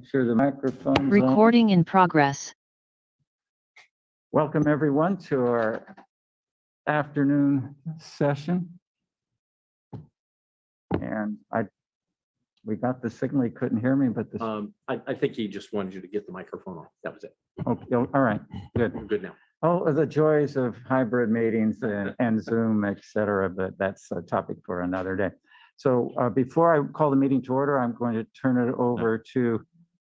Sure, the microphone's on. Recording in progress. Welcome everyone to our afternoon session. And we got the signal, he couldn't hear me, but this, I think he just wanted you to get the microphone on. That was it. okay, all right, good. We're good now. Oh, the joys of hybrid meetings and Zoom, et cetera, but that's a topic for another day. So before I call the meeting to order, I'm going to turn it over to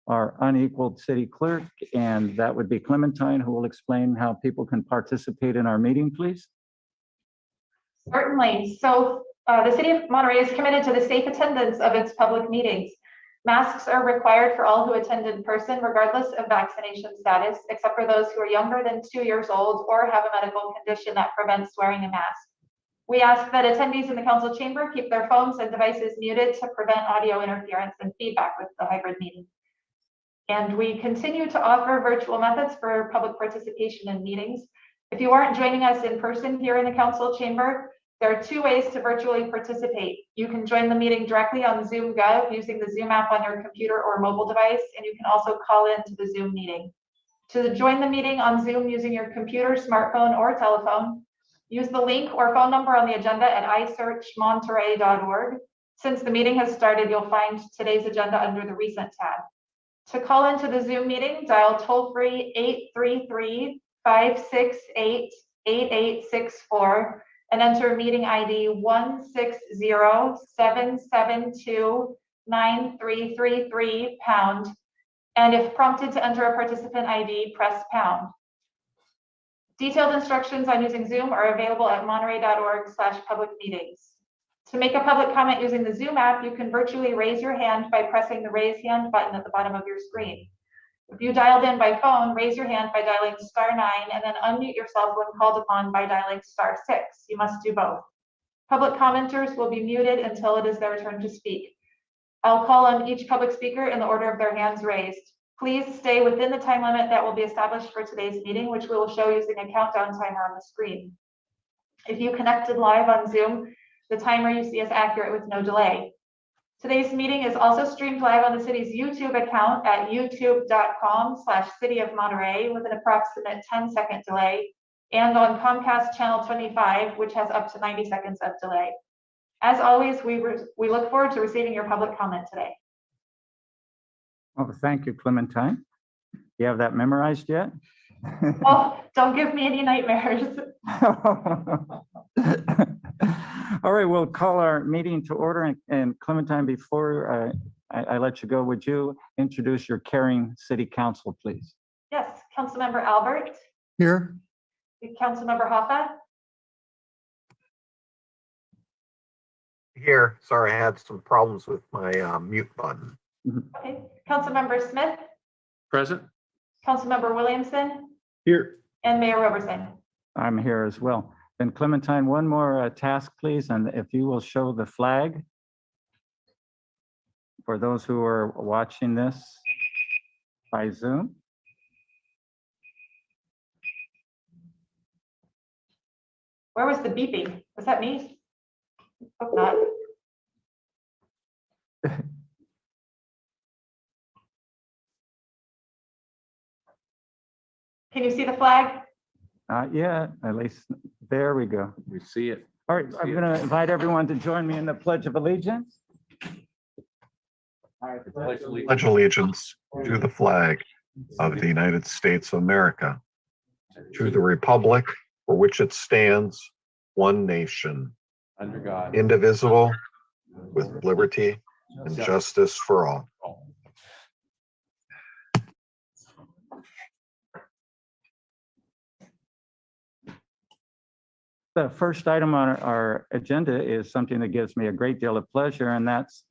our unequaled city clerk, and that would be Clementine, who will explain how people can participate in our meeting, please. Certainly. So the city of Monterey is committed to the safe attendance of its public meetings. Masks are required for all who attend in person, regardless of vaccination status, except for those who are younger than 2 years old or have a medical condition that prevents wearing a mask. We ask that attendees in the council chamber keep their phones and devices muted to prevent audio interference and feedback with the hybrid meeting. And we continue to offer virtual methods for public participation in meetings. If you aren't joining us in person here in the council chamber, there are 2 ways to virtually participate. You can join the meeting directly on Zoom Gov using the Zoom app on your computer or mobile device, and you can also call into the Zoom meeting. To join the meeting on Zoom using your computer, smartphone, or telephone, use the link or phone number on the agenda at isearchmonterey.org. Since the meeting has started, you'll find today's agenda under the Recent tab. To call into the Zoom meeting, dial toll-free 833-568-8864 and enter meeting ID 160-772-9333 #. And if prompted to enter a participant ID, press #. Detailed instructions on using Zoom are available at monterey.org/public-meetings. To make a public comment using the Zoom app, you can virtually raise your hand by pressing the raise hand button at the bottom of your screen. If you dialed in by phone, raise your hand by dialing *9 and then unmute yourself when called upon by dialing *6. You must do both. Public commenters will be muted until it is their turn to speak. I'll call on each public speaker in the order of their hands raised. Please stay within the time limit that will be established for today's meeting, which we will show using a countdown timer on the screen. If you connected live on Zoom, the timer you see is accurate with no delay. Today's meeting is also streamed live on the city's YouTube account at youtube.com/City of Monterey with an approximate 10-second delay, and on Comcast Channel 25, which has up to 90 seconds of delay. As always, we look forward to receiving your public comment today. Oh, thank you, Clementine. You have that memorized yet? Oh, don't give me any nightmares. All right, we'll call our meeting to order. And Clementine, before I let you go, would you introduce your caring city council, please? Yes, Councilmember Albert. Here. Councilmember Hoffa. Here. Sorry, I had some problems with my mute button. Okay, Councilmember Smith. Present. Councilmember Williamson. Here. And Mayor Roberson. I'm here as well. Then Clementine, one more task, please, and if you will show the flag for those who are watching this by Zoom. Where was the beeping? Was that me? Hope not. Can you see the flag? Not yet, at least, there we go. We see it. All right, I'm going to invite everyone to join me in the Pledge of Allegiance. Pledge allegiance to the flag of the United States of America, to the republic for which it stands, one nation, Under God. indivisible, with liberty and justice for all. The first item on our agenda is something that gives me a great deal of pleasure, and that's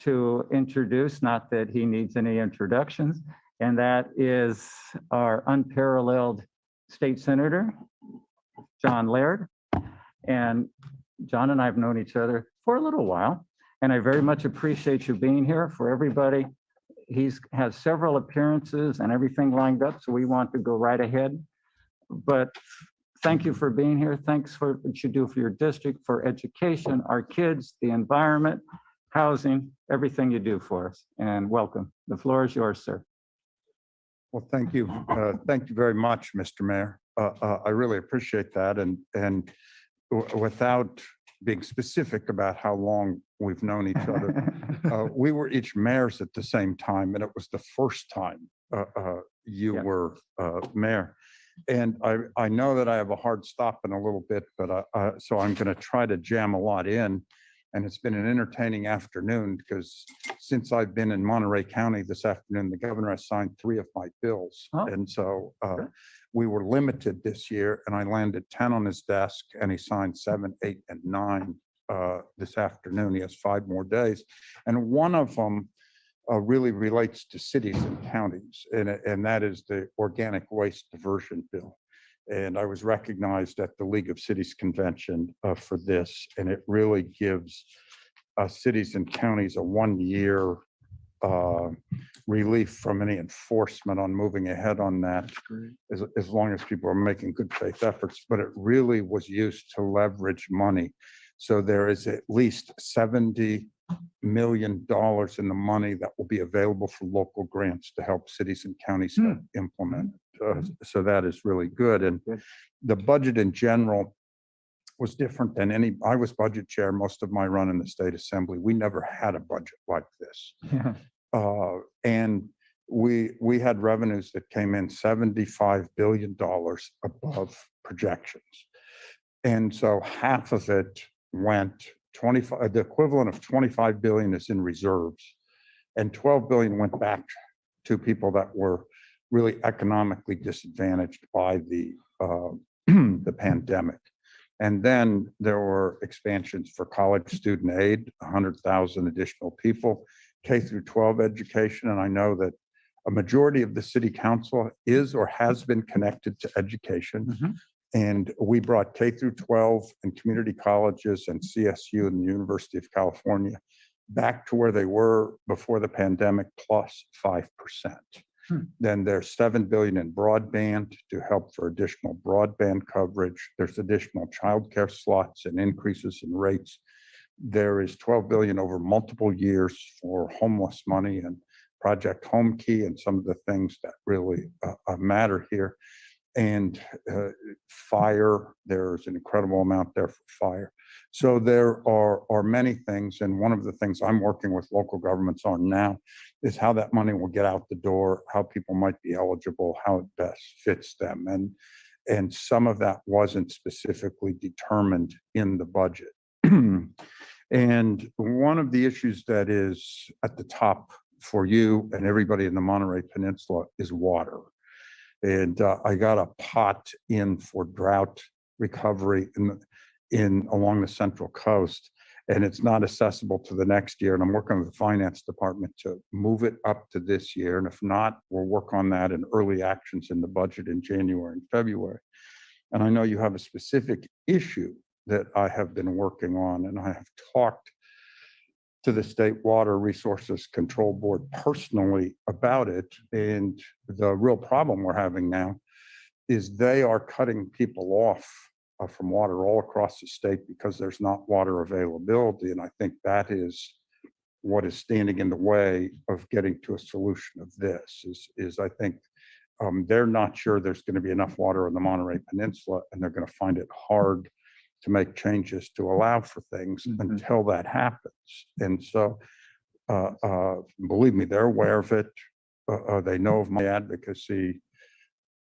to introduce, not that he needs any introductions, and that is our unparalleled state senator, John Laird. And John and I have known each other for a little while, and I very much appreciate you being here. For everybody, he's has several appearances and everything lined up, so we want to go right ahead. But thank you for being here. Thanks for what you do for your district, for education, our kids, the environment. housing, everything you do for us. And welcome. The floor is yours, sir. Well, thank you. Thank you very much, Mr. Mayor. I really appreciate that. And without being specific about how long we've known each other, we were each mayors at the same time, and it was the first time you Yeah. were mayor. And I know that I have a hard stop in a little bit, but so I'm going to try to jam a lot in. And it's been an entertaining afternoon because since I've been in Monterey County this afternoon, the governor has signed 3 of my bills. Oh, and so good. we were limited this year, and I landed 10 on his desk, and he signed 7, 8, and 9 this afternoon. He has 5 more days. And one of them really relates to cities and counties, and that is the organic waste diversion bill. And I was recognized at the League of Cities Convention for this, and it really gives cities and counties a 1-year relief from any enforcement on moving ahead on that, as long as people are making good faith efforts. But it really was used to leverage money. So there is at least $70 million in the money that will be available for local grants to help cities and counties implement. So that is really good. And the budget in general was different than any. I was budget chair most of my run in the state assembly. We never had a budget like this. And we had revenues that came in $75 billion above projections. And so half of it went 25, the equivalent of 25 billion is in reserves, and 12 billion went back to people that were really economically disadvantaged by the the pandemic. And then there were expansions for college student aid, 100,000 additional people, K through 12 education. And I know that a majority of the city council is or has been connected to education. And we brought K through 12 and community colleges and CSU and the University of California back to where they were before the pandemic, plus 5%. Then there's $7 billion in broadband to help for additional broadband coverage. There's additional childcare slots and increases in rates. There is $12 billion over multiple years for homeless money and Project Home Key and some of the things that really matter here. And fire, there's an incredible amount there for fire. So there are many things, and one of the things I'm working with local governments on now is how that money will get out the door, how people might be eligible, how it best fits them. And some of that wasn't specifically determined in the budget. And one of the issues that is at the top for you and everybody in the Monterey Peninsula is water. And I got a pot in for drought recovery in along the Central Coast, and it's not accessible to the next year. And I'm working with the finance department to move it up to this year. And if not, we'll work on that in early actions in the budget in January and February. And I know you have a specific issue that I have been working on, and I have talked to the State Water Resources Control Board personally about it. And the real problem we're having now is they are cutting people off from water all across the state because there's not water availability. And I think that is what is standing in the way of getting to a solution of this is I think they're not sure there's going to be enough water in the Monterey Peninsula, and they're going to find it hard to make changes to allow for things until that happens. And so, believe me, they're aware of it. They know of my advocacy,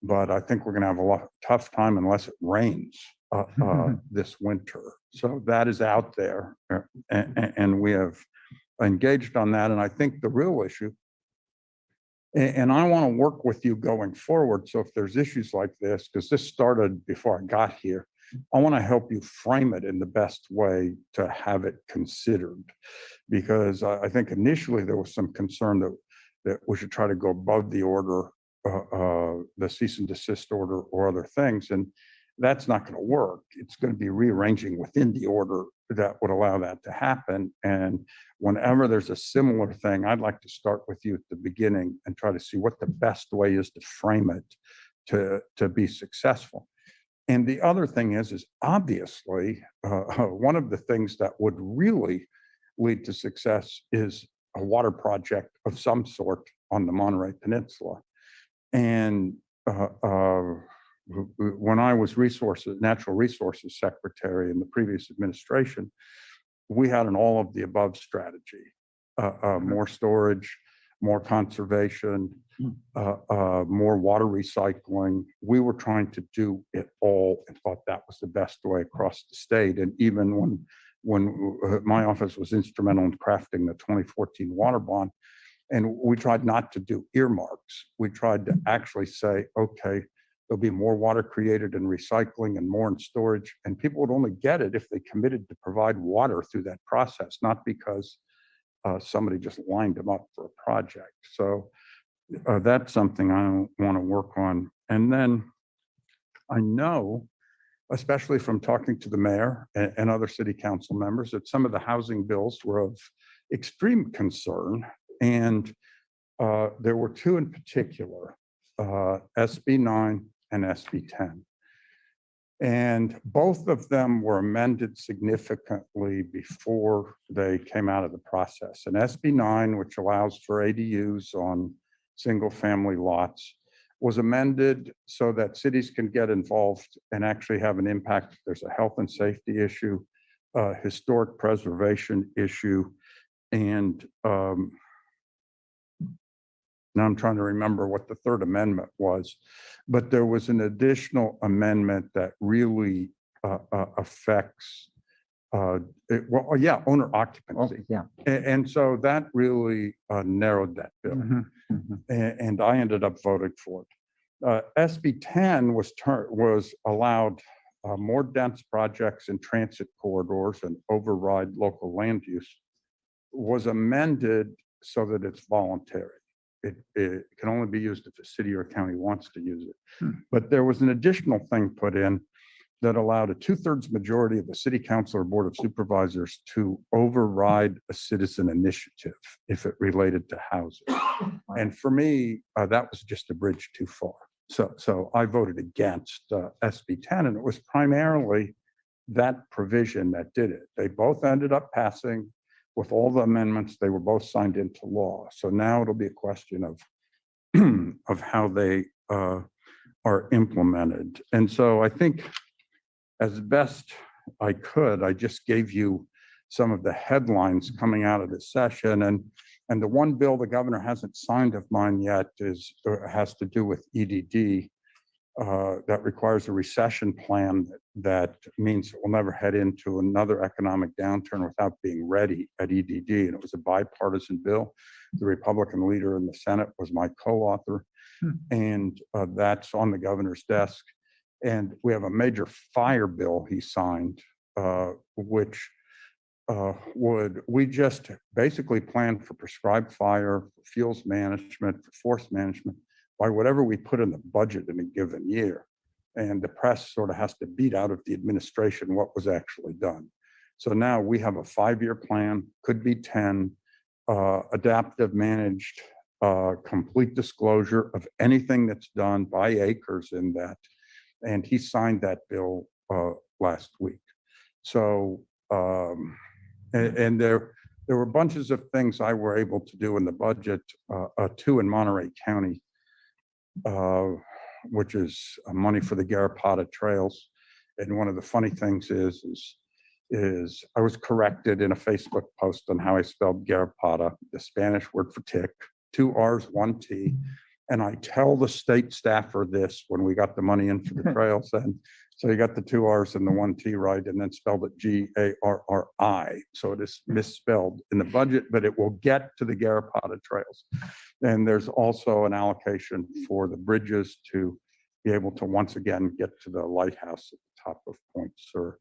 but I think we're going to have a tough time unless it rains this winter. So that is out there, and we have engaged on that. And I think the real issue, and I want to work with you going forward. So if there's issues like this, because this started before I got here, I want to help you frame it in the best way to have it considered, because I think initially there was some concern that we should try to go above the order, the cease and desist order or other things. And that's not going to work. It's going to be rearranging within the order that would allow that to happen. And whenever there's a similar thing, I'd like to start with you at the beginning and try to see what the best way is to frame it to be successful. And the other thing is obviously one of the things that would really lead to success is a water project of some sort on the Monterey Peninsula. And when I was natural resources secretary in the previous administration, we had an all of the above strategy, more storage, more conservation, more water recycling. We were trying to do it all and thought that was the best way across the state. And even when my office was instrumental in crafting the 2014 water bond, and we tried not to do earmarks. We tried to actually say, okay, there'll be more water created in recycling and more in storage, and people would only get it if they committed to provide water through that process, not because somebody just lined them up for a project. So that's something I want to work on. And then I know, especially from talking to the mayor and other city council members, that some of the housing bills were of extreme concern. And there were two in particular, SB 9 and SB 10. And both of them were amended significantly before they came out of the process. And SB 9, which allows for ADUs on single family lots, was amended so that cities can get involved and actually have an impact if there's a health and safety issue, historic preservation issue, and now I'm trying to remember what the third amendment was, but there was an additional amendment that really affects, owner occupancy. Yeah. And so that really narrowed that bill. Mhm, mhm. And I ended up voting for it. SB 10 was allowed more dense projects in transit corridors and override local land use, was amended so that it's voluntary. It can only be used if the city or county wants to use it. But there was an additional thing put in that allowed a 2/3 majority of the city council or board of supervisors to override a citizen initiative if it related to housing. And for me, that was just a bridge too far. So I voted against SB 10, and it was primarily that provision that did it. They both ended up passing with all the amendments. They were both signed into law. So now it'll be a question of of how they are implemented. And so I think as best I could, I just gave you some of the headlines coming out of this session. And the one bill the governor hasn't signed of mine yet has to do with EDD. That requires a recession plan that means we'll never head into another economic downturn without being ready at EDD. And it was a bipartisan bill. The Republican leader in the Senate was my co-author, and that's on the governor's desk. And we have a major fire bill he signed, which we just basically plan for prescribed fire, for fuels management, for force management, by whatever we put in the budget in a given year. And the press sort of has to beat out of the administration what was actually done. So now we have a 5-year plan, could be 10, adaptive, managed, complete disclosure of anything that's done by acres in that. And he signed that bill last week. So, and there were bunches of things I were able to do in the budget, two in Monterey County, which is money for the Garapata trails. And one of the funny things is I was corrected in a Facebook post on how I spelled Garapata, the Spanish word for tick, 2 R's, 1 T. And I tell the state staffer this when we got the money in for the trails. And so you got the 2 R's and the 1 T right, and then spelled it Garri. So it is misspelled in the budget, but it will get to the Garapata trails. And there's also an allocation for the bridges to be able to once again get to the lighthouse at the top of Point Sur.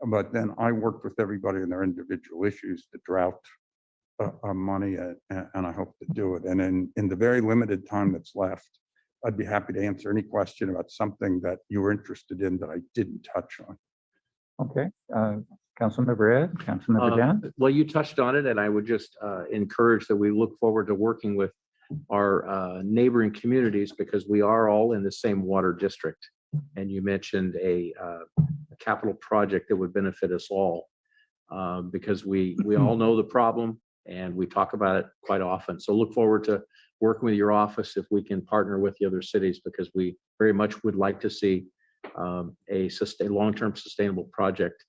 But then I worked with everybody in their individual issues, the drought money, and I hope to do it. And in the very limited time that's left, I'd be happy to answer any question about something that you were interested in that I didn't touch on. Okay, Councilmember Ed, Councilmember Dan. Well, you touched on it, and I would just encourage that we look forward to working with our neighboring communities, because we are all in the same water district. And you mentioned a capital project that would benefit us all. because we all know the problem and we talk about it quite often. So look forward to working with your office if we can partner with the other cities, because we very much would like to see a long-term sustainable project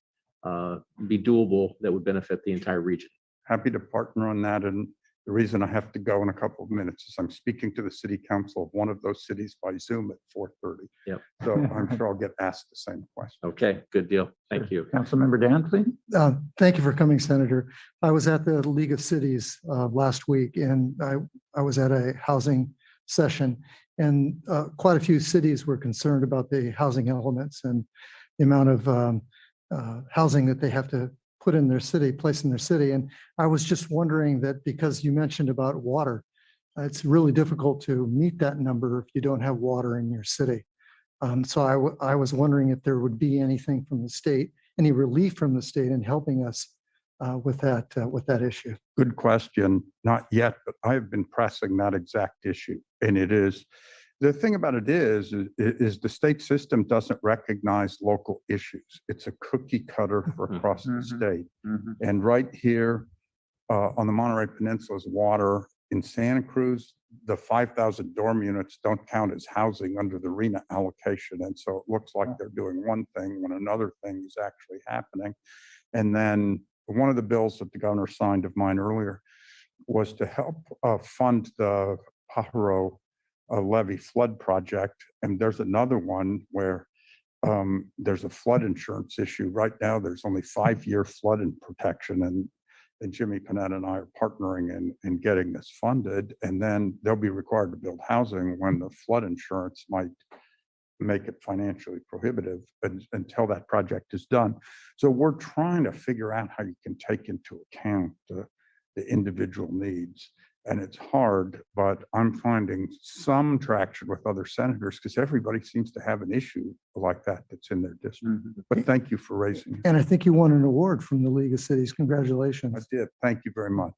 be doable that would benefit the entire region. Happy to partner on that. And the reason I have to go in a couple of minutes is I'm speaking to the city council of one of those cities by Zoom at 4:30. Yep. So I'm sure I'll get asked the same question. Okay, good deal. Thank you. Councilmember Dantley? Thank you for coming, Senator. I was at the League of Cities last week, and I was at a housing session, and quite a few cities were concerned about the housing elements and the amount of housing that they have to put in their city, place in their city. And I was just wondering that, because you mentioned about water, it's really difficult to meet that number if you don't have water in your city. So I was wondering if there would be anything from the state, any relief from the state in helping us with that issue. Good question. Not yet, but I have been pressing that exact issue. And it is, the thing about it is the state system doesn't recognize local issues. It's a cookie cutter for across the state. And right here on the Monterey Peninsula is water. In Santa Cruz, the 5,000 dorm units don't count as housing under the RENA allocation. And so it looks like they're doing one thing when another thing is actually happening. And then one of the bills that the governor signed of mine earlier was to help fund the Pajaro levee flood project. And there's another one where there's a flood insurance issue. Right now, there's only 5-year flood and protection. And Jimmy Panetta and I are partnering in getting this funded. And then they'll be required to build housing when the flood insurance might make it financially prohibitive until that project is done. So we're trying to figure out how you can take into account the individual needs. And it's hard, but I'm finding some traction with other senators because everybody seems to have an issue like that that's in their district. But thank you for raising it. And I think you won an award from the League of Cities. I Congratulations. did. Thank you very much.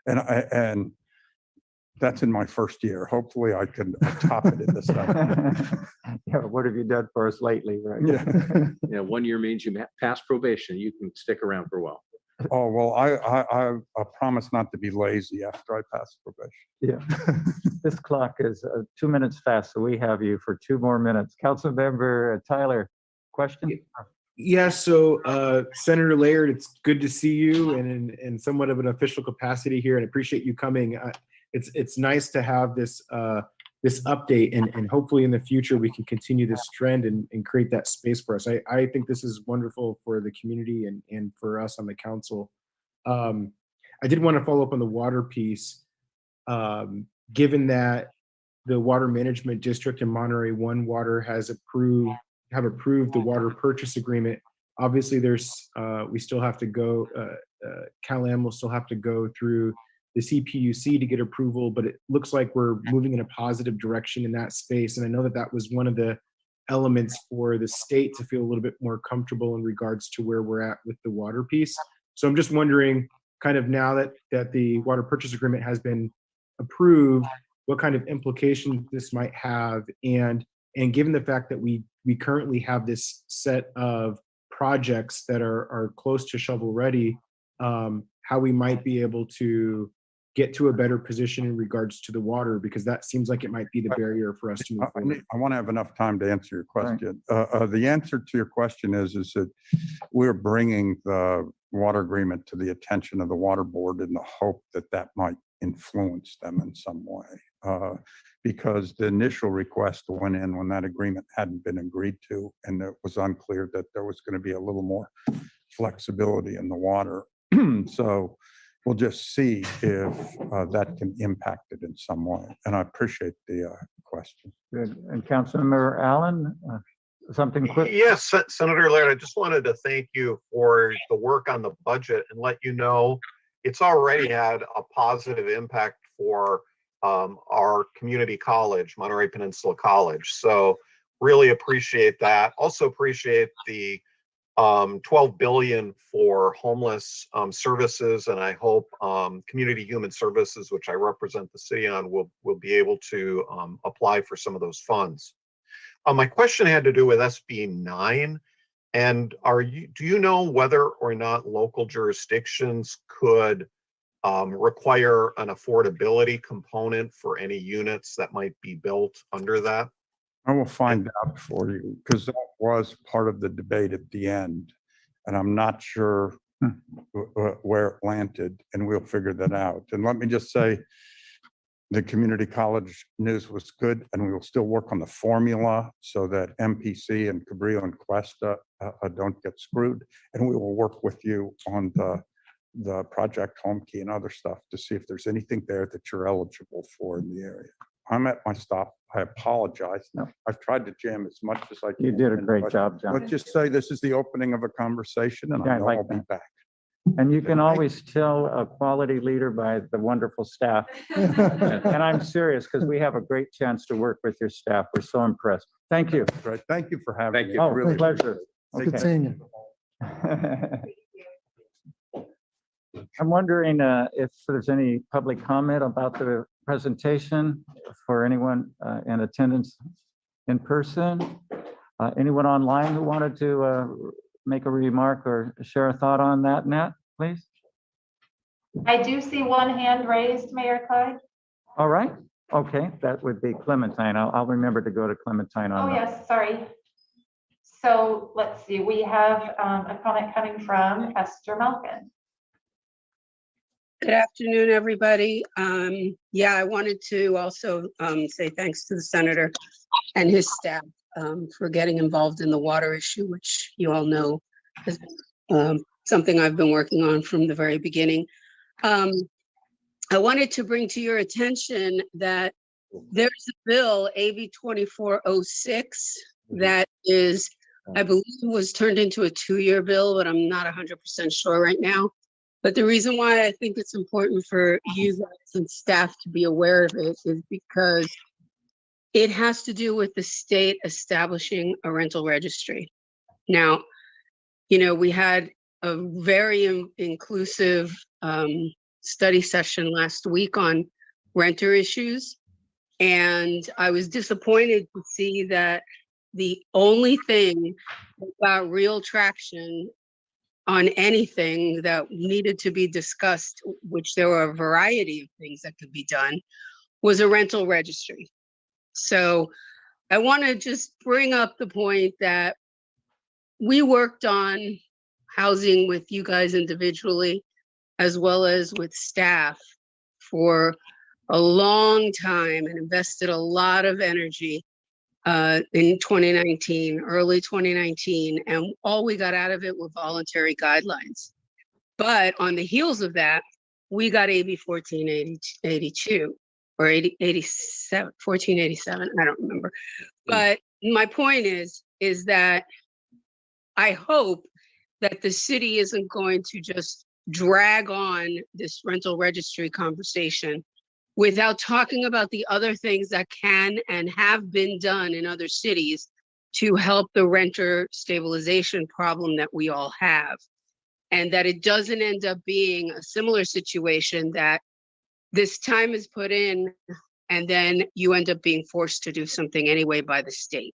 And that's in my first year. Hopefully I can top it in this time. Yeah, what have you done for us lately, right? Yeah, 1 year means you pass probation. You can stick around for a while. Oh, well, I promise not to be lazy after I pass probation. Yeah. This clock is 2 minutes fast, so we have you for 2 more minutes. Councilmember Tyler, question? Yeah, so Senator Laird, it's good to see you in somewhat of an official capacity here, and appreciate you coming. It's nice to have this this update, and hopefully in the future we can continue this trend and create that space for us. I think this is wonderful for the community and for us on the council. I did want to follow up on the water piece. Given that the Water Management District in Monterey One Water have approved the water purchase agreement, obviously there's we still have to go. Cal-Am will still have to go through the CPUC to get approval, but it looks like we're moving in a positive direction in that space. And I know that that was one of the elements for the state to feel a little bit more comfortable in regards to where we're at with the water piece. So I'm just wondering, kind of now that the water purchase agreement has been approved, what kind of implications this might have, and given the fact that we currently have this set of projects that are close to shovel ready, how we might be able to get to a better position in regards to the water, because that seems like it might be the barrier for us to move forward. I want to have enough time to answer your question. The answer to your question is that we're bringing the water agreement to the attention of the water board in the hope that that might influence them in some way. Because the initial request went in when that agreement hadn't been agreed to, and it was unclear that there was going to be a little more flexibility in the water. So we'll just see if that can impact it in some way. And I appreciate the question. Good. And Councilmember Allen, something quick? Yes, Senator Laird, I just wanted to thank you for the work on the budget and let you know it's already had a positive impact for our community college, Monterey Peninsula College. So really appreciate that. Also appreciate the $12 billion for homeless services, and I hope Community Human Services, which I represent the city on, will be able to apply for some of those funds. My question had to do with SB 9. And do you know whether or not local jurisdictions could require an affordability component for any units that might be built under that? I will find out for you, because that was part of the debate at the end. And I'm not sure where it landed, and we'll figure that out. And let me just say, the community college news was good, and we will still work on the formula so that MPC and Cabrillo and Cuesta don't get screwed. And we will work with you on the project home key and other stuff to see if there's anything there that you're eligible for in the area. I'm at my stop. I apologize. No. I've tried to jam as much as I can. You did a in, great but job, John. Let's just say this is the opening of a conversation, and Yeah, I I know like I'll be that. back. And you can always tell a quality leader by the wonderful staff. And I'm serious, because we have a great chance to work with your staff. We're so impressed. Thank you. Right. Thank you for having Thank me. you. I Oh, really pleasure. appreciate it. Good seeing you. I'm wondering if there's any public comment about the presentation for anyone in attendance in person. Anyone online who wanted to make a remark or share a thought on that, Nat, please? I do see one hand raised, Mayor Clyde. All right. Okay, that would be Clementine. I'll remember to go to Clementine on Oh, that. yes, sorry. So let's see, we have a comment coming from Esther Malkin. Good afternoon, everybody. Yeah, I wanted to also say thanks to the senator and his staff for getting involved in the water issue, which you all know is something I've been working on from the very beginning. I wanted to bring to your attention that there's a bill, AB 2406, that is, I believe was turned into a 2-year bill, but I'm not 100% sure right now. But the reason why I think it's important for you guys and staff to be aware of it is because it has to do with the state establishing a rental registry. Now, you know, we had a very inclusive study session last week on renter issues. And I was disappointed to see that the only thing that got real traction on anything that needed to be discussed, which there were a variety of things that could be done, was a rental registry. So I want to just bring up the point that we worked on housing with you guys individually, as well as with staff for a long time and invested a lot of energy in 2019, early 2019, and all we got out of it were voluntary guidelines. But on the heels of that, we got AB 1482 or 87, 1487, I don't remember. But my point is that I hope that the city isn't going to just drag on this rental registry conversation without talking about the other things that can and have been done in other cities to help the renter stabilization problem that we all have. And that it doesn't end up being a similar situation that this time is put in and then you end up being forced to do something anyway by the state.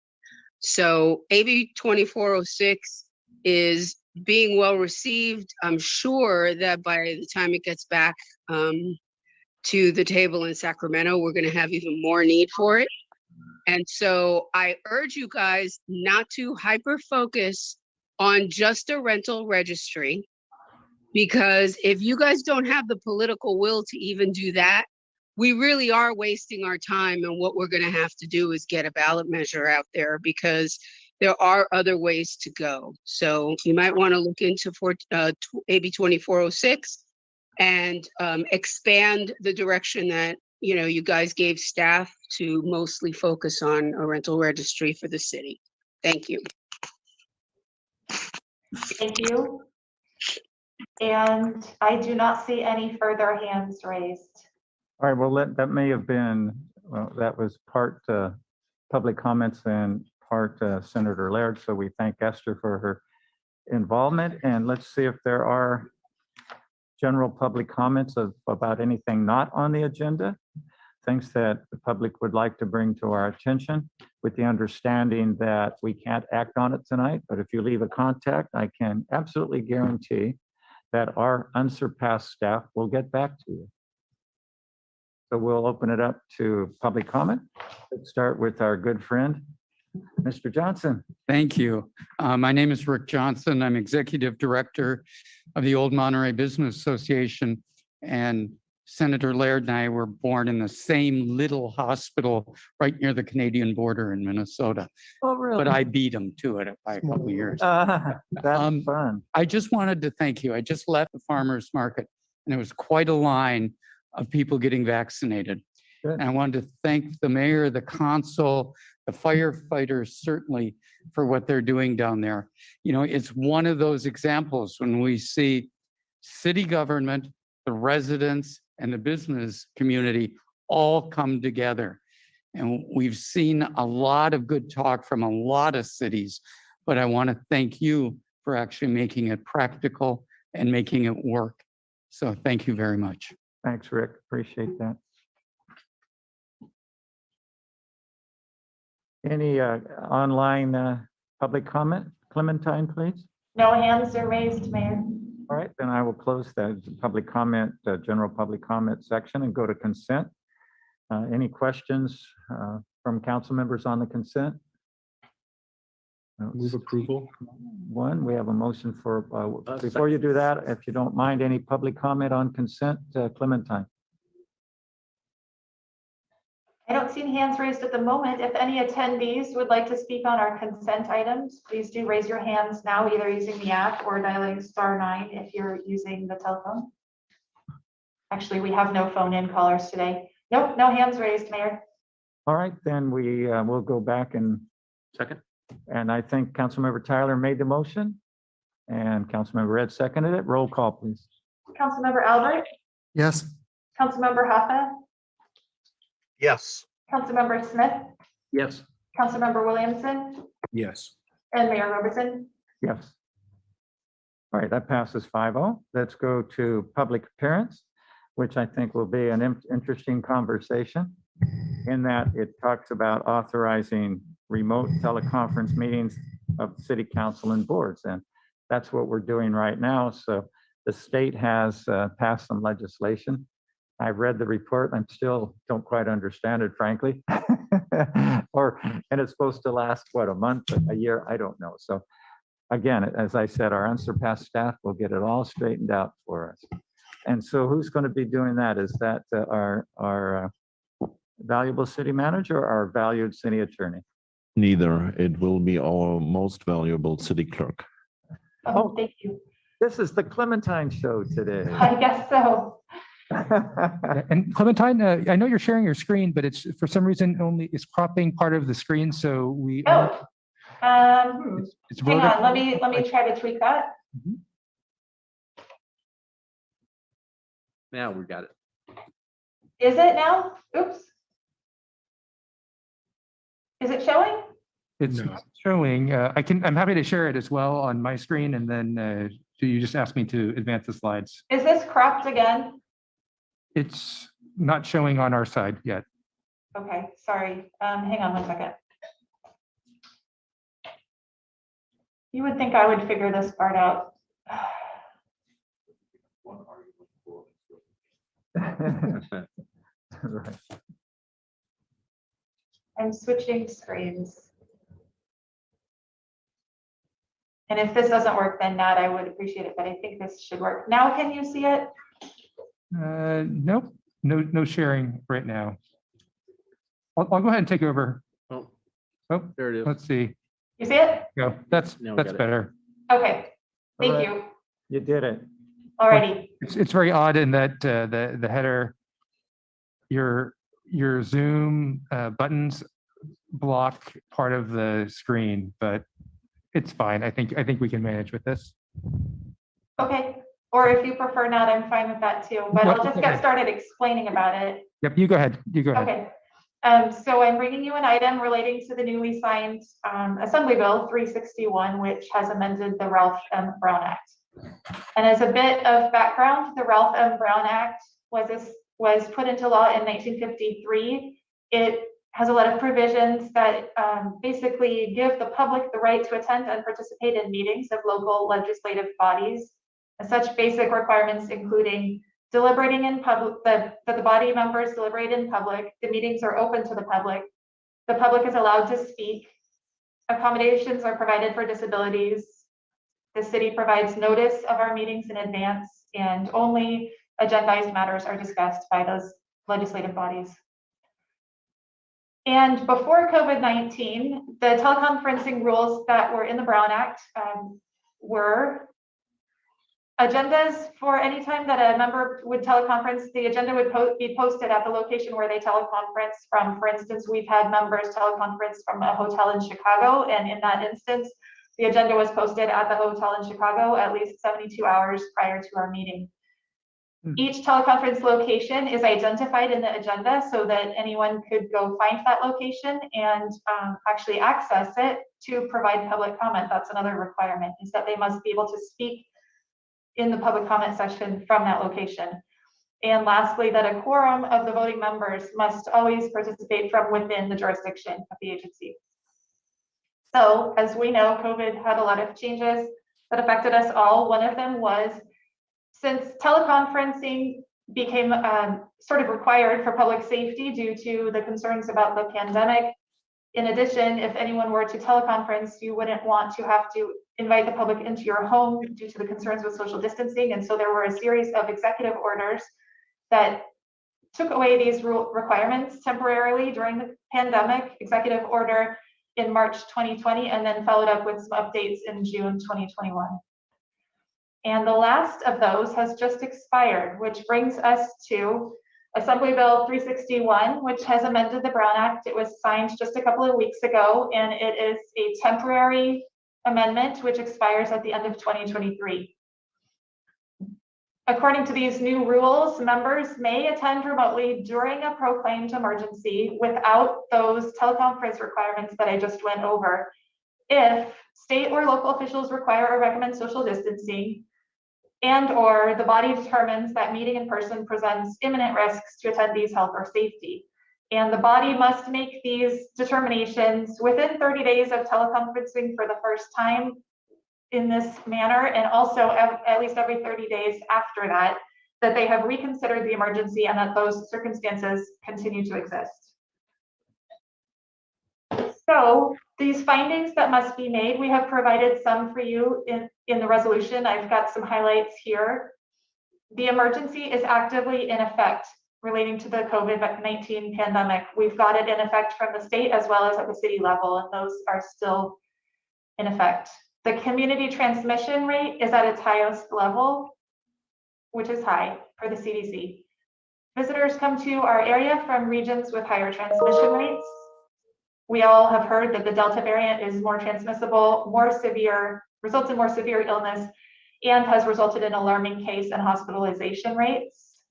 So AB 2406 is being well received. I'm sure that by the time it gets back to the table in Sacramento, we're going to have even more need for it. And so I urge you guys not to hyper focus on just a rental registry, because if you guys don't have the political will to even do that, we really are wasting our time. And what we're going to have to do is get a ballot measure out there, because there are other ways to go. So you might want to look into AB 2406 and expand the direction that, you know, you guys gave staff to mostly focus on a rental registry for the city. Thank you. Thank you. And I do not see any further hands raised. All right, well, that may have been, well, that was part public comments and part Senator Laird. So we thank Esther for her involvement. And let's see if there are general public comments about anything not on the agenda. things that the public would like to bring to our attention, with the understanding that we can't act on it tonight, but if you leave a contact, I can absolutely guarantee that our unsurpassed staff will get back to you. So we'll open it up to public comment. Let's start with our good friend, Mr. Johnson. Thank you. My name is Rick Johnson. I'm Executive Director of the Old Monterey Business Association. And Senator Laird and I were born in the same little hospital right near the Canadian border in Minnesota. Oh, really? But I beat him to it by a couple of years. That's fun. I just wanted to thank you. I just left the farmer's market and it was quite a line of people getting vaccinated. Good. And I wanted to thank the mayor, the consul, the firefighters, certainly for what they're doing down there. You know, it's one of those examples when we see city government, the residents, and the business community all come together. And we've seen a lot of good talk from a lot of cities, but I want to thank you for actually making it practical and making it work. So thank you very much. Thanks, Rick. Appreciate that. Any online public comment? Clementine, please. No hands are raised, Mayor. All right, then I will close the public comment, general public comment section and go to consent. Any questions from council members on the consent? Move approval. One, we have a motion for, before you do that, if you don't mind, any public comment on consent, Clementine? I don't see any hands raised at the moment. If any attendees would like to speak on our consent items, please do raise your hands now, either using the app or dialing *9 if you're using the telephone. Actually, we have no phone-in callers today. Nope, no hands raised, Mayor. All right, then we will go back and I think Councilmember Tyler made the motion and Councilmember Red seconded it. Roll call, please. Councilmember Albert, Yes. Councilmember Hoffa, Yes. Councilmember Smith, Yes. Councilmember Williamson, Yes. and Mayor Robertson. Yes. All right, that passes 5-0. Let's go to public appearance, which I think will be an interesting conversation in that it talks about authorizing remote teleconference meetings of city council and boards. And that's what we're doing right now. So the state has passed some legislation. I've read the report. I'm still don't quite understand it, frankly. And it's supposed to last, what, a month, a year? I don't know. So again, as I said, our unsurpassed staff will get it all straightened out for us. And so who's going to be doing that? Is that our valuable city manager or our valued city attorney? Neither. It will be our most valuable city clerk. Oh, thank you. This is the Clementine show today. I guess so. And Clementine, I know you're sharing your screen, but it's for some reason only it's cropping part of the screen. So we. Oh, it's hang on. vertical. Let me try to tweak that. Now we got it. Is it now? Oops. Is it showing? It's No. showing. I'm happy to share it as well on my screen, and then do you just ask me to advance the slides? Is this cropped again? It's not showing on our side yet. Okay, sorry. Hang on 1 second. You would think I would figure this part out. Right. I'm switching screens. And if this doesn't work, then Nat, I would appreciate it, but I think this should work. Now, can you see it? Nope, no sharing right now. I'll go ahead and take over. Oh, Oh, there it is. let's see. You see it? Go. That's Now we got it. better. Okay, thank All right. you. You did it. Alrighty. It's very odd in that the header, your Zoom buttons block part of the screen, but it's fine. I think we can manage with this. Okay, or if you prefer not, I'm fine with that too, but I'll just get started explaining about it. Yep, you go ahead. You go ahead. Okay. So I'm bringing you an item relating to the newly signed Assembly Bill 361, which has amended the Ralph M. Brown Act. And as a bit of background, the Ralph M. Brown Act was was put into law in 1953. It has a lot of provisions that basically give the public the right to attend and participate in meetings of local legislative bodies. And such basic requirements including deliberating in public, that the body members deliberate in public, the meetings are open to the public is allowed to speak, accommodations are provided for disabilities, the city provides notice of our meetings in advance, and only agendized matters are discussed by those legislative bodies. And before COVID-19, the teleconferencing rules that were in the Brown Act were agendas for any time that a member would teleconference, the agenda would be posted at the location where they teleconference from. For instance, we've had members teleconference from a hotel in Chicago, and in that instance, the agenda was posted at the hotel in Chicago at least 72 hours prior to our meeting. Each teleconference location is identified in the agenda so that anyone could go find that location and actually access it to provide public comment. That's another requirement, is that they must be able to speak in the public comment section from that location. And lastly, that a quorum of the voting members must always participate from within the jurisdiction of the agency. So as we know, COVID had a lot of changes that affected us all. One of them was, since teleconferencing became sort of required for public safety due to the concerns about the pandemic. In addition, if anyone were to teleconference, you wouldn't want to have to invite the public into your home due to the concerns with social distancing. And so there were a series of executive orders that took away these requirements temporarily during the pandemic. Executive order in March 2020, and then followed up with some updates in June 2021. And the last of those has just expired, which brings us to Assembly Bill 361, which has amended the Brown Act. It was signed just a couple of weeks ago, and it is a temporary amendment which expires at the end of 2023. According to these new rules, members may attend remotely during a proclaimed emergency without those teleconference requirements that I just went over, if state or local officials require or recommend social distancing, and/or the body determines that meeting in person presents imminent risks to attendees' health or safety. And the body must make these determinations within 30 days of teleconferencing for the first time in this manner, and also at least every 30 days after that, that they have reconsidered the emergency and that those circumstances continue to exist. So these findings that must be made, we have provided some for you in the resolution. I've got some highlights here. The emergency is actively in effect relating to the COVID-19 pandemic. We've got it in effect from the state as well as at the city level, and those are still in effect. The community transmission rate is at its highest level, which is high for the CDC. Visitors come to our area from regions with higher transmission rates. We all have heard that the Delta variant is more transmissible, more severe, results in more severe illness, and has resulted in alarming case and hospitalization rates.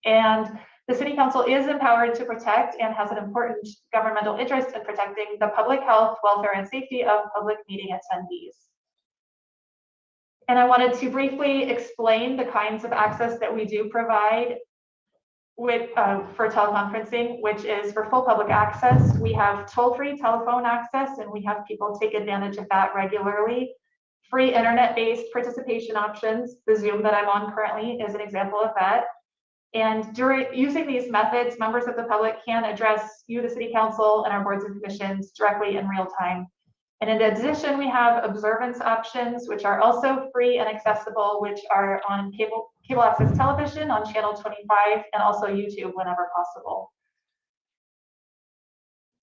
And the City Council is empowered to protect and has an important governmental interest in protecting the public health, welfare, and safety of public meeting attendees. And I wanted to briefly explain the kinds of access that we do provide with for teleconferencing, which is for full public access. We have toll-free telephone access, and we have people take advantage of that regularly. Free internet-based participation options. The Zoom that I'm on currently is an example of that. And during using these methods, members of the public can address you, the City Council, and our boards and commissions directly in real time. And in addition, we have observance options, which are also free and accessible, which are on cable access television on channel 25 and also YouTube whenever possible.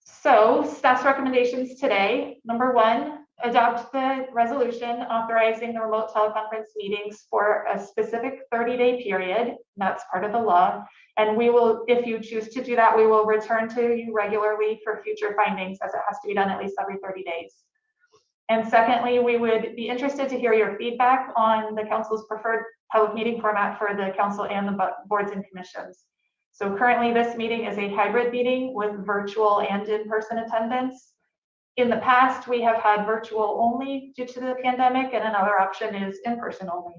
So staff's recommendations today: number one, adopt the resolution authorizing the remote teleconference meetings for a specific 30-day period. That's part of the law. And we will, if you choose to do that, we will return to you regularly for future findings, as it has to be done at least every 30 days. And secondly, we would be interested to hear your feedback on the council's preferred public meeting format for the council and the boards and commissions. So currently this meeting is a hybrid meeting with virtual and in-person attendance. In the past, we have had virtual only due to the pandemic, and another option is in-person only.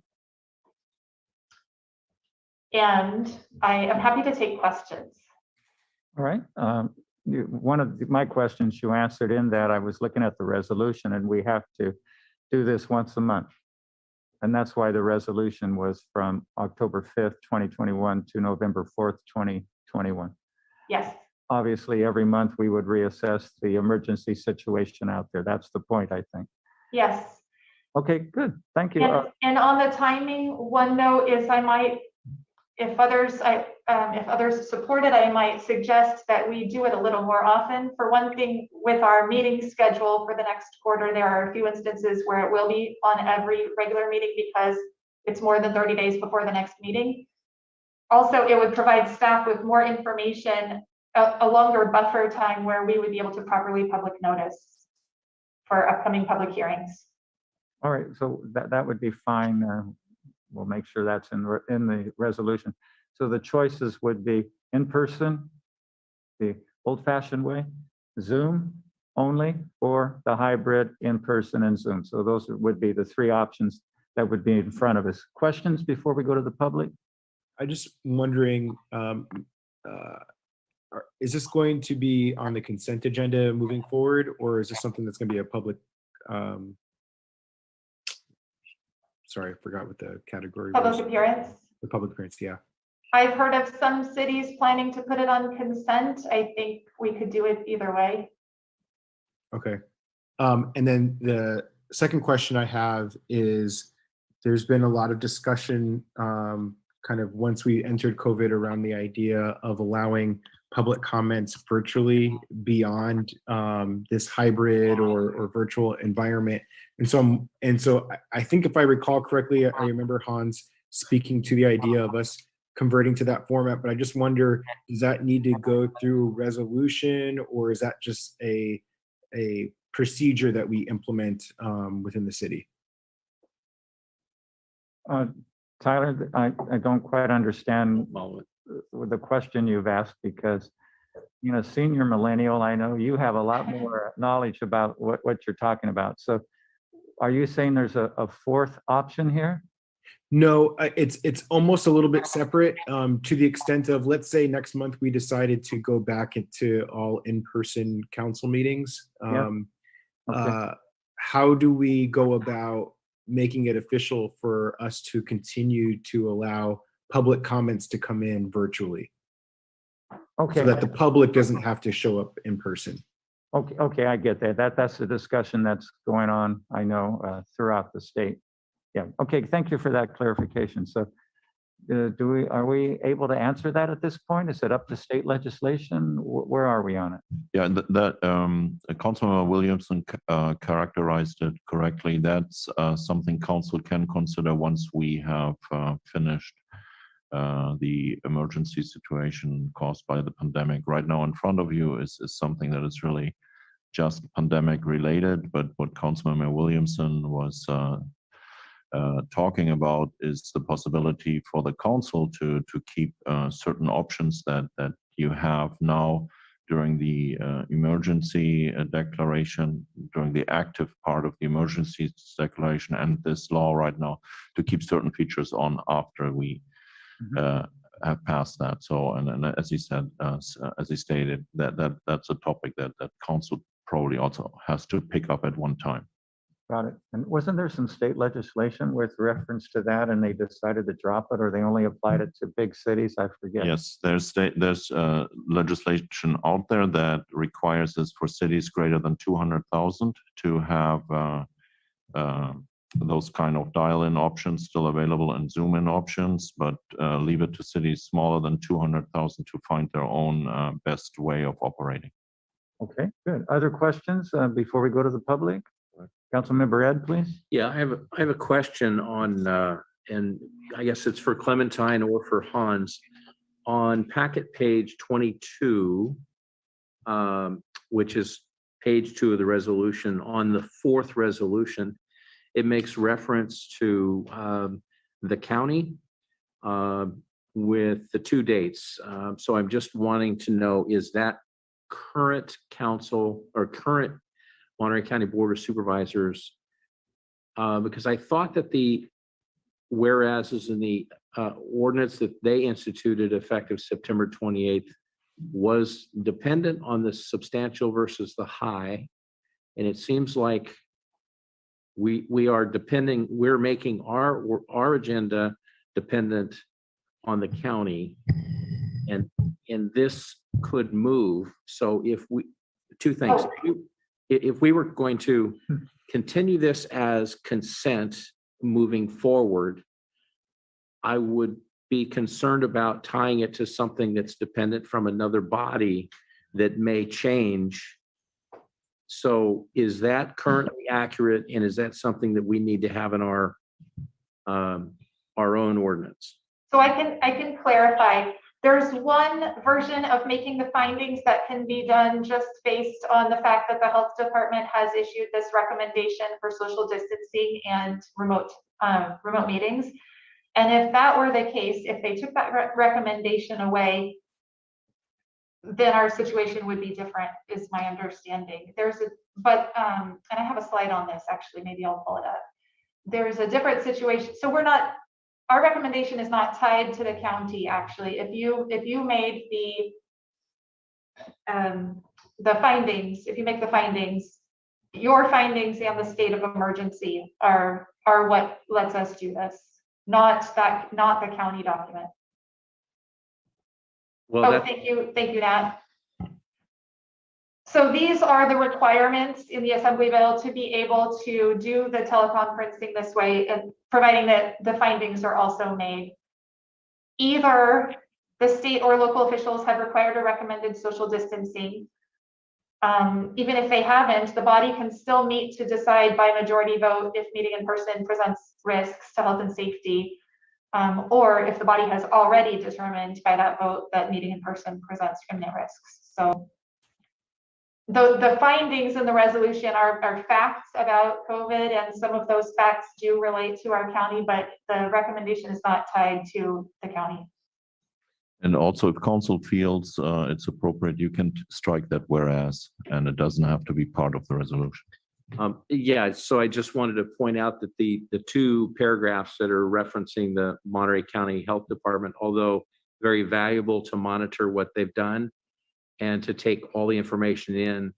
And I am happy to take questions. All right. One of my questions you answered in that I was looking at the resolution, and we have to do this once a month. And that's why the resolution was from October 5th, 2021 to November 4th, 2021. Yes, Obviously, every month we would reassess the emergency situation out there. That's the point, I think. yes. Okay, good. Thank you. And on the timing, one note is I might, if others support it, I might suggest that we do it a little more often. For one thing, with our meeting schedule for the next quarter, there are a few instances where it will be on every regular meeting because it's more than 30 days before the next meeting. Also, it would provide staff with more information, a longer buffer time where we would be able to properly public notice for upcoming public hearings. All right, so that would be fine. We'll make sure that's in the resolution. So the choices would be in person, the old-fashioned way, Zoom only, or the hybrid in person and Zoom. So those would be the three options that would be in front of us. Questions before we go to the public? I just wondering, is this going to be on the consent agenda moving forward, or is this something that's going to be a public? Sorry, I forgot what the category was. Public appearance. The public appearance, yeah. I've heard of some cities planning to put it on consent. I think we could do it either way. Okay. And then the second question I have is, there's been a lot of discussion kind of once we entered COVID around the idea of allowing public comments virtually beyond this hybrid or virtual environment. And so I think if I recall correctly, I remember Hans speaking to the idea of us converting to that format, but I just wonder, does that need to go through resolution, or is that just a procedure that we implement within the city? Tyler, I don't quite understand the question you've asked because, you know, senior millennial, I know you have a lot more knowledge about what you're talking about. So are you saying there's a fourth option here? No, it's almost a little bit separate to the extent of, let's say next month we decided to go back into all in-person council meetings. Okay. How do we go about making it official for us to continue to allow public comments to come in virtually? Okay. So that the public doesn't have to show up in person. Okay, I get that. That's the discussion that's going on, I know, throughout the state. Yeah, okay, thank you for that clarification. So are we able to answer that at this point? Is it up to state legislation? Where are we on it? Yeah, Councilmember Williamson characterized it correctly. That's something council can consider once we have finished the emergency situation caused by the pandemic. Right now in front of you is something that is really just pandemic related, but what Councilmember Williamson was talking about is the possibility for the council to keep certain options that you have now during the emergency declaration, during the active part of the emergency declaration and this law right now, to keep certain features on after we have passed that. So, and as he said, as he stated, that's a topic that council probably also has to pick up at one time. Got it. And wasn't there some state legislation with reference to that and they decided to drop it, or they only applied it to big cities? I forget. Yes, there's legislation out there that requires this for cities greater than 200,000 to have those kind of dial-in options still available and zoom-in options, but leave it to cities smaller than 200,000 to find their own best way of operating. Okay, good. Other questions before we go to the public? Councilmember Ed, please. Yeah, I have a question on, and I guess it's for Clementine or for Hans. On packet page 22, which is page 2 of the resolution, on the fourth resolution, it makes reference to the county with the 2 dates. So I'm just wanting to know, is that current council or current Monterey County Board of Supervisors? Because I thought that the whereas is in the ordinance that they instituted effective September 28th was dependent on the substantial versus the high. And it seems like we're making our agenda dependent on the county. And this could move. So two things. If we were going to continue this as consent moving forward, I would be concerned about tying it to something that's dependent from another body that may change. So is that currently accurate? And is that something that we need to have in our own ordinance? So I can clarify. There's one version of making the findings that can be done just based on the fact that the health department has issued this recommendation for social distancing and remote meetings. And if that were the case, if they took that recommendation away, then our situation would be different, is my understanding. And I have a slide on this, actually, maybe I'll pull it up. There's a different situation. So our recommendation is not tied to the county, actually. If you made the findings, if you make the findings, your findings and the state of emergency are what lets us do this, not the county document. Well, thank you, Nat. So these are the requirements in the Assembly bill to be able to do the teleconferencing this way, and providing that the findings are also made. Either the state or local officials have required or recommended social distancing. Even if they haven't, the body can still meet to decide by majority vote if meeting in person presents risks to health and safety, or if the body has already determined by that vote that meeting in person presents imminent risks. So the findings in the resolution are facts about COVID, and some of those facts do relate to our county, but the recommendation is not tied to the county. And also, if council feels it's appropriate, you can strike that whereas, and it doesn't have to be part of the resolution. Yeah, so I just wanted to point out that the two paragraphs that are referencing the Monterey County Health Department, although very valuable to monitor what they've done and to take all the information in,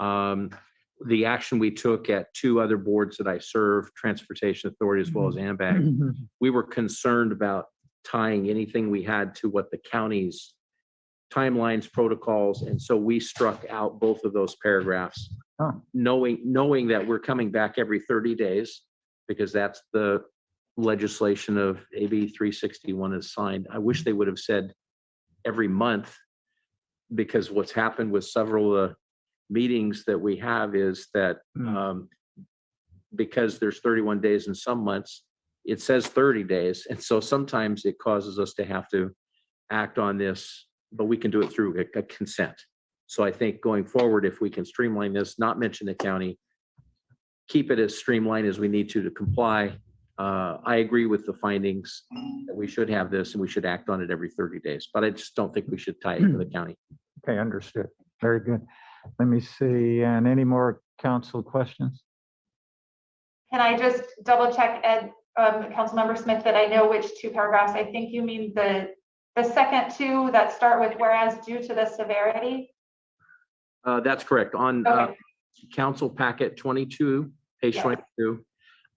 the action we took at two other boards that I serve, Transportation Authority as well as AMBAG, we were concerned about tying anything we had to what the county's timelines, protocols, and so we struck out both of those paragraphs, knowing that we're coming back every 30 days because that's the legislation of AB 361 is signed. I wish they would have said every month, because what's happened with several of the meetings that we have is that because there's 31 days in some months, it says 30 days. And so sometimes it causes us to have to act on this, but we can do it through a consent. So I think going forward, if we can streamline this, not mention the county, keep it as streamlined as we need to comply. I agree with the findings that we should have this and we should act on it every 30 days, but I just don't think we should tie it to the county. Okay, understood. Very good. Let me see. And any more council questions? Can I just double check, Ed, Councilmember Smith, that I know which two paragraphs? I think you mean the second two that start with whereas due to the severity. That's correct. On Council Packet 22, page 22.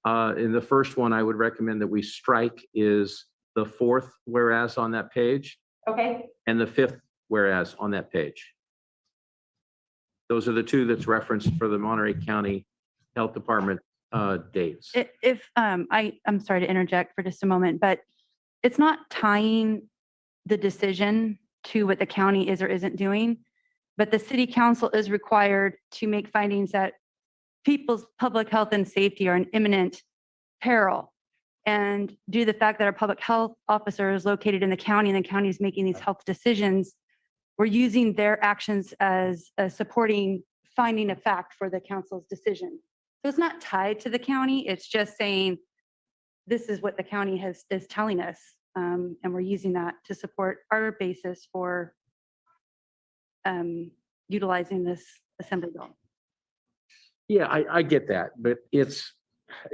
In the first one, I would recommend that we strike is the fourth whereas on that page. Okay. And the fifth whereas on that page. Those are the two that's referenced for the Monterey County Health Department dates. I'm sorry to interject for just a moment, but it's not tying the decision to what the county is or isn't doing, but the city council is required to make findings that people's public health and safety are in imminent peril. And due to the fact that our public health officer is located in the county and the county is making these health decisions, we're using their actions as a supporting finding of fact for the council's decision. So it's not tied to the county. It's just saying, this is what the county is telling us. And we're using that to support our basis for utilizing this assembly bill. Yeah, I get that, but it's,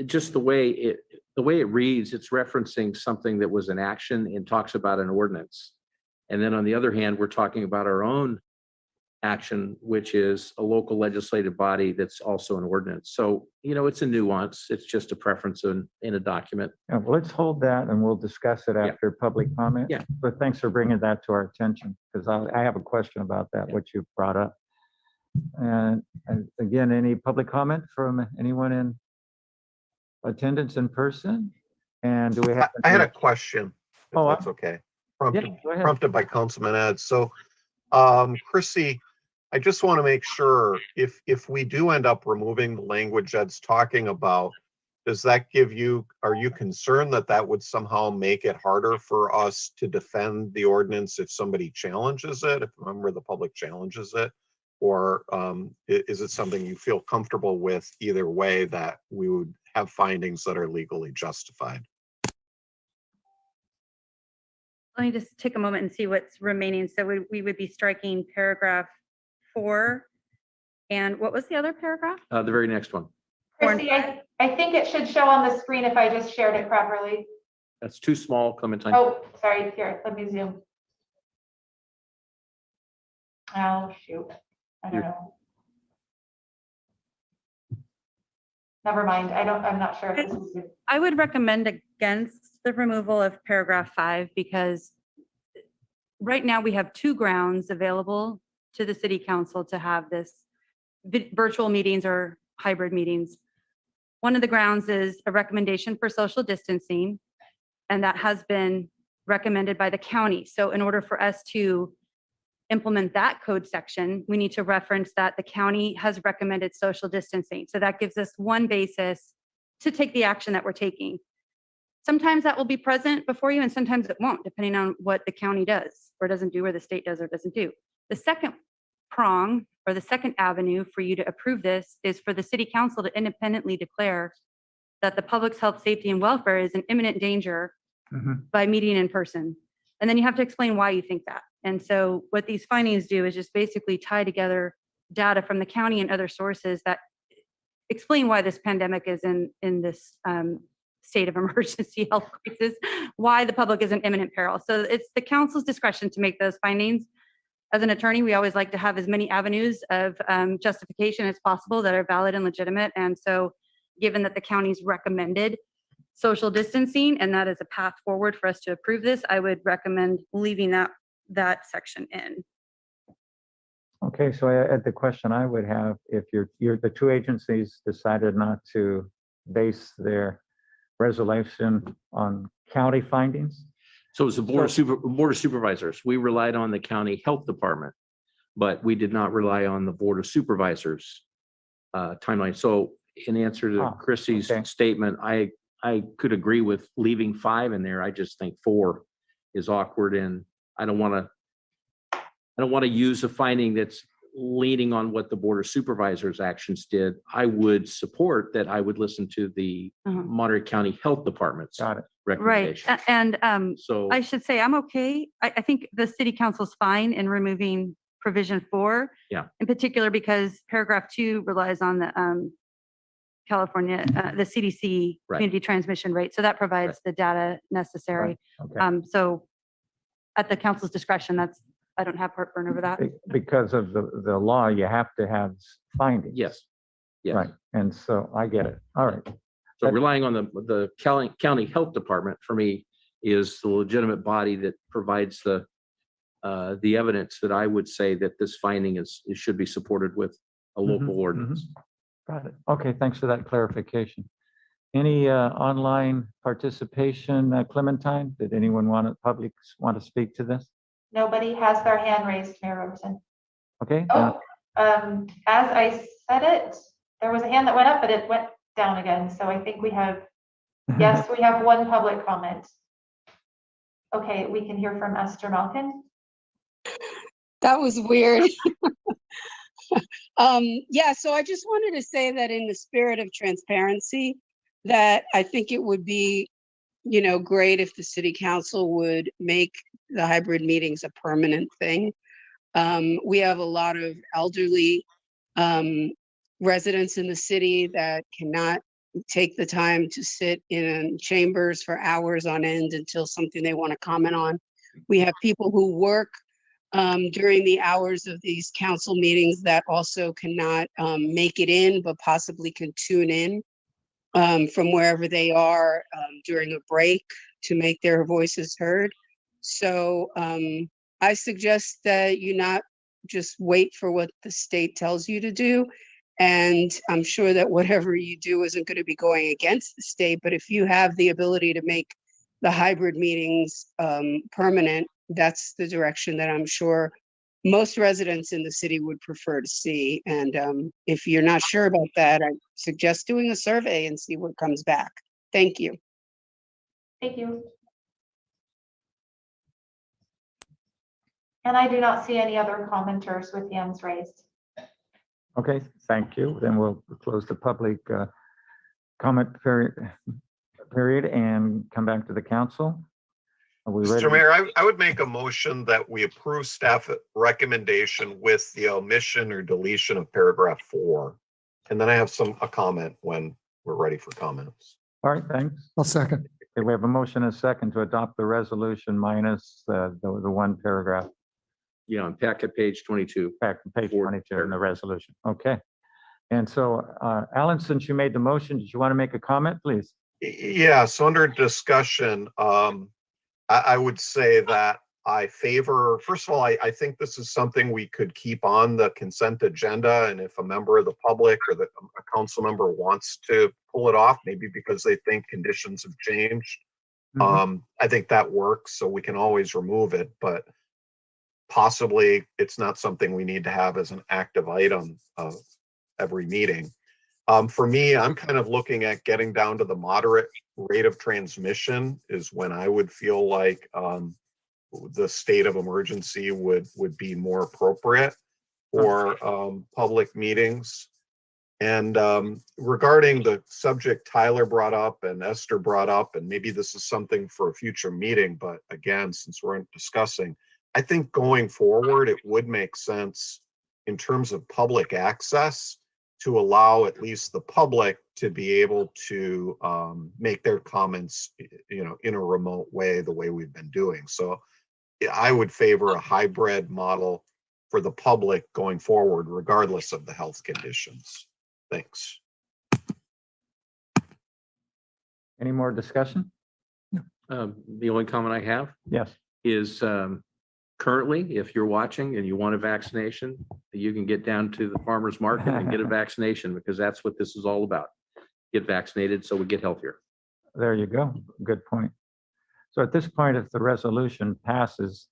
just the way it reads, it's referencing something that was an action and talks about an ordinance. And then on the other hand, we're talking about our own action, which is a local legislative body that's also an ordinance. So, it's a nuance. It's just a preference in a document. Yeah, well, let's hold that and we'll discuss it after public comment. Yeah. But thanks for bringing that to our attention, because I have a question about that, what you brought up. And again, any public comment from anyone in attendance in person? And do we have? I had a question, if Oh, that's okay. Prompted, Yeah, go ahead. prompted by Councilman Ed. So, Chrissy, I just want to make sure if we do end up removing the language Ed's talking about, does that are you concerned that that would somehow make it harder for us to defend the ordinance if somebody challenges it, if a member of the public challenges it? Or is it something you feel comfortable with either way, that we would have findings that are legally justified? Let me just take a moment and see what's remaining. So we would be striking paragraph 4. And what was the other paragraph? The very next one. Chrissy, I think it should show on the screen if I just shared it properly. That's too small, Clementine. Oh, sorry, here, let me zoom. Oh, shoot, I don't know. Never mind, I'm not sure if this is. I would recommend against the removal of paragraph 5, because right now we have 2 grounds available to the city council to have this virtual meetings or hybrid meetings. One of the grounds is a recommendation for social distancing, and that has been recommended by the county. So in order for us to implement that code section, we need to reference that the county has recommended social distancing. So that gives us one basis to take the action that we're taking. Sometimes that will be present before you, and sometimes it won't, depending on what the county does or doesn't do, or the state does or doesn't do. The second prong, or the second avenue for you to approve this, is for the city council to independently declare that the public's health, safety, and welfare is in imminent danger by meeting in person. And then you have to explain why you think that. And so what these findings do is just basically tie together data from the county and other sources that explain why this pandemic is in this state of emergency health crisis, why the public is in imminent peril. So it's the council's discretion to make those findings. As an attorney, we always like to have as many avenues of justification as possible that are valid and legitimate. And so given that the county's recommended social distancing, and that is a path forward for us to approve this, I would recommend leaving that section in. Okay, so the question I would have, if the 2 agencies decided not to base their resolution on county findings. So it's the board of supervisors. We relied on the county health department, but we did not rely on the board of supervisors timeline. So in answer to Chrissy's statement, I could agree with leaving 5 in there. I just think 4 is awkward, and I don't want to use a finding that's leaning on what the board of supervisors actions did. I would support that. I would listen to the Monterey County Health Department's recommendation. Right. And so I should say I'm okay. I think the city council's fine in removing provision 4. Yeah. In particular, because paragraph 2 relies on the California, the CDC community transmission rate. So that provides the data necessary. Okay. So at the council's discretion, I don't have heartburn over that. Because of the law, you have to have findings. yes. Yes. Right, and so I get it. All right. So relying on the county health department for me is the legitimate body that provides the evidence that I would say that this finding should be supported with a local ordinance. Got it. Okay, thanks for that clarification. Any online participation, Clementine? Did anyone public want to speak to this? Nobody has their hand raised, Mayor Robertson. Okay. Oh, as I said it, there was a hand that went up, but it went down again. So I think we have, yes, we have one public comment. Okay, we can hear from Esther Malkin. That was weird. Yeah, so I just wanted to say that in the spirit of transparency, that I think it would be, great if the city council would make the hybrid meetings a permanent thing. We have a lot of elderly residents in the city that cannot take the time to sit in chambers for hours on end until something they want to comment on. We have people who work during the hours of these council meetings that also cannot make it in, but possibly can tune in from wherever they are during a break to make their voices heard. So I suggest that you not just wait for what the state tells you to do. And I'm sure that whatever you do isn't going to be going against the state, but if you have the ability to make the hybrid meetings permanent, that's the direction that I'm sure most residents in the city would prefer to see. And if you're not sure about that, I suggest doing a survey and see what comes back. Thank you. Thank you. And I do not see any other commenters with hands raised. Okay, thank you. Then we'll close the public comment period and come back to the council. Are we ready? Mr. Mayor, I would make a motion that we approve staff recommendation with the omission or deletion of paragraph 4. And then I have a comment when we're ready for comments. All right, thanks. I'll second. Okay, we have a motion and a second to adopt the resolution minus the one paragraph, Yeah, on packet page 22. back to page Four 22 in the resolution. Okay. And so, Alan, since you made the motion, did you want to make a comment, please? Yeah, so under discussion, I would say that I favor, first of all, I think this is something we could keep on the consent agenda. And if a member of the public or a council member wants to pull it off, maybe because they think conditions have changed, I think that works. So we can always remove it, but possibly it's not something we need to have as an active item of every meeting. For me, I'm kind of looking at getting down to the moderate rate of transmission is when I would feel like the state of emergency would be more appropriate for public meetings. And regarding the subject Tyler brought up and Esther brought up, and maybe this is something for a future meeting, but again, since we're discussing, I think going forward, it would make sense in terms of public access to allow at least the public to be able to make their comments, in a remote way, the way we've been doing. So I would favor a hybrid model for the public going forward, regardless of the health conditions. Thanks. Any more discussion? The only comment I have Yes. is currently, if you're watching and you want a vaccination, you can get down to the farmer's market and get a vaccination, because that's what this is all about. Get vaccinated so we get healthier. There you go. Good point. So at this point, if the resolution passes,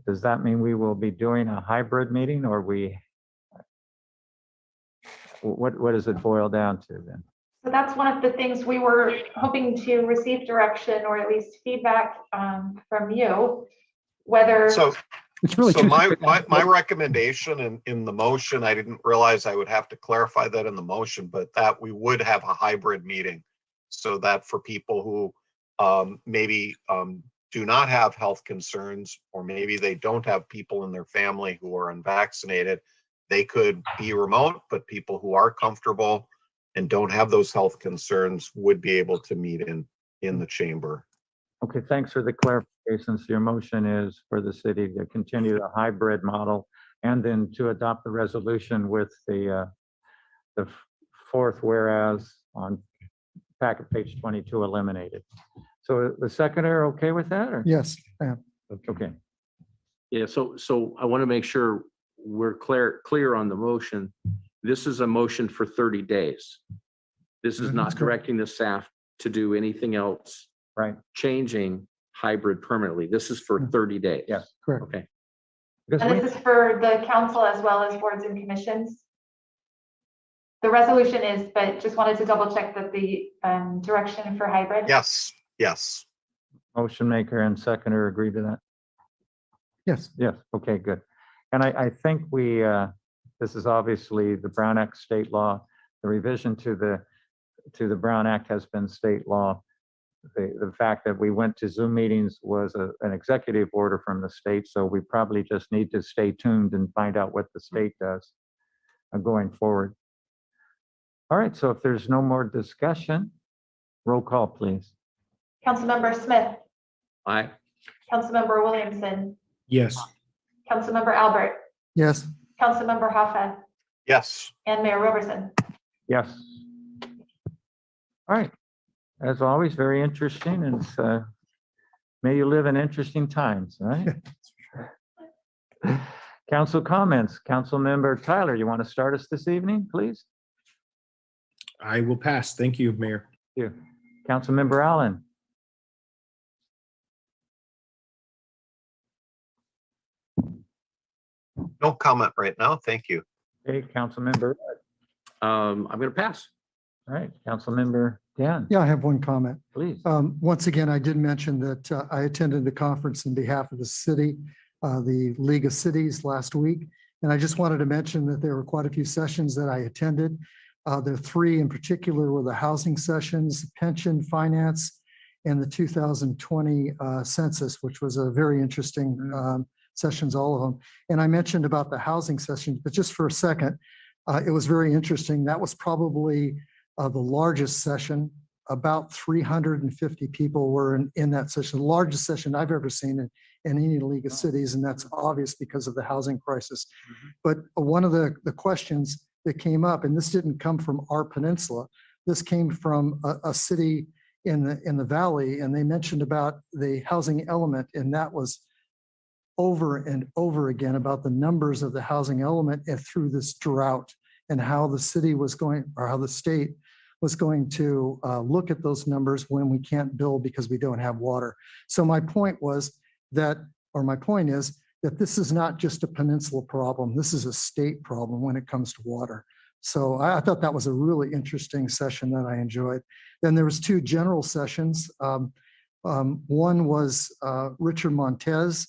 does that mean we will be doing a hybrid meeting, or what does it boil down to then? So that's one of the things we were hoping to receive direction or at least feedback from you, whether. So It's really So tricky. my recommendation in the motion, I didn't realize I would have to clarify that in the motion, but that we would have a hybrid meeting. So that for people who maybe do not have health concerns, or maybe they don't have people in their family who are unvaccinated, they could be remote, but people who are comfortable and don't have those health concerns would be able to meet in the chamber. Okay, thanks for the clarification. So your motion is for the city to continue the hybrid model and then to adopt the resolution with the fourth whereas on packet page 22 eliminated. So the seconder okay with that, or? Yes, I am. Okay, Yeah, so I want to make sure we're clear on the motion. This is a motion for 30 days. This is not directing the staff to do anything else, right. changing hybrid permanently. This is for 30 days. Yes. Correct. Okay. Because And this is for the council as well as boards and commissions. The resolution is, but just wanted to double check that the direction for hybrid. Yes. motion maker and seconder agree to that? Yes. Yes, okay, good. And I think this is obviously the Brown Act state law. The revision to the Brown Act has been state law. The fact that we went to Zoom meetings was an executive order from the state, so we probably just need to stay tuned and find out what the state does going forward. All right, so if there's no more discussion, roll call, please. Councilmember Smith, Aye. Councilmember Williamson, Yes. Councilmember Albert, Yes, Councilmember Hoffa, Yes, and Mayor Roberson. Yes. All right. As always, very interesting, and may you live in interesting times, right? Council comments. Councilmember Tyler, you want to start us this evening, please? I will pass. Thank you, Mayor. Thank you. Councilmember Allen. no comment right now. Thank you. Okay, Councilmember. I'm going to pass. All right, Councilmember Dan, yeah, I have one comment. please. Once again, I did mention that I attended the conference on behalf of the city, the League of Cities last week. And I just wanted to mention that there were quite a few sessions that I attended. The three in particular were the housing sessions, pension, finance, and the 2020 census, which was a very interesting sessions, all of them. And I mentioned about the housing sessions, but just for a second, it was very interesting. That was probably the largest session. About 350 people were in that session, the largest session I've ever seen in any League of Cities, and that's obvious because of the housing crisis. But one of the questions that came up, and this didn't come from our peninsula, this came from a city in the valley, and they mentioned about the housing element, and that was over and over again about the numbers of the housing element and through this drought, and how the city was going, or how the state was going to look at those numbers when we can't build because we don't have water. So my point was that, or my point is that this is not just a peninsula problem. This is a state problem when it comes to water. So I thought that was a really interesting session that I enjoyed. Then there was two general sessions. One was Richard Montez.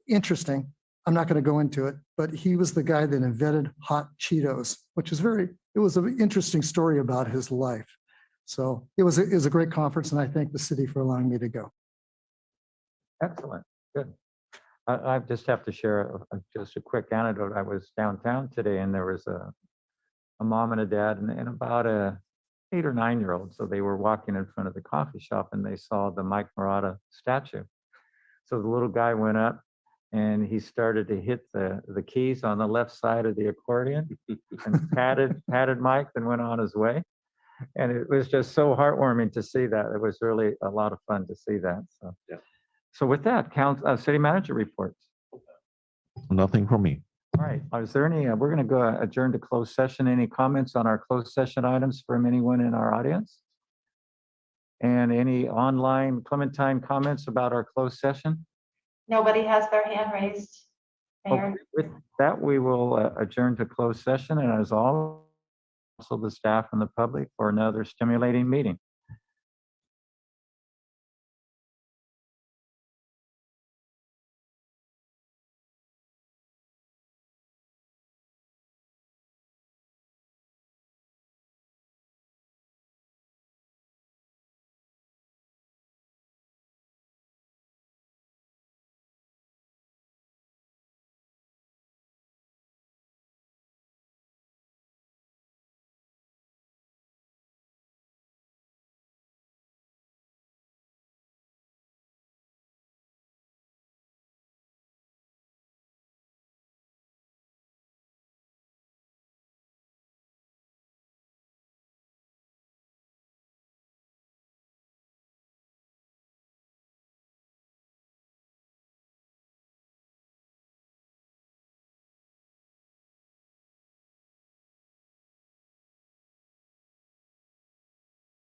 Interesting. I'm not going to go into it, but he was the guy that invented hot Cheetos, which is it was an interesting story about his life. So it was a great conference, and I thank the city for allowing me to go. Excellent, good. I just have to share just a quick anecdote. I was downtown today, and there was a mom and a dad and about a 8 or 9-year-old. So they were walking in front of the coffee shop, and they saw the Mike Murata statue. So the little guy went up, and he started to hit the keys on the left side of the accordion and patted Mike, and went on his way. And it was just so heartwarming to see that. It was really a lot of fun to see that. So, Yeah. So with that, city manager reports. Nothing from me. All right. Is there any? We're going to go adjourn to closed session. Any comments on our closed session items from anyone in our audience? And any online Clementine comments about our closed session? Nobody has their hand raised. Mayor. Okay, with that, we will adjourn to closed session, and as all, also the staff and the public for another stimulating meeting.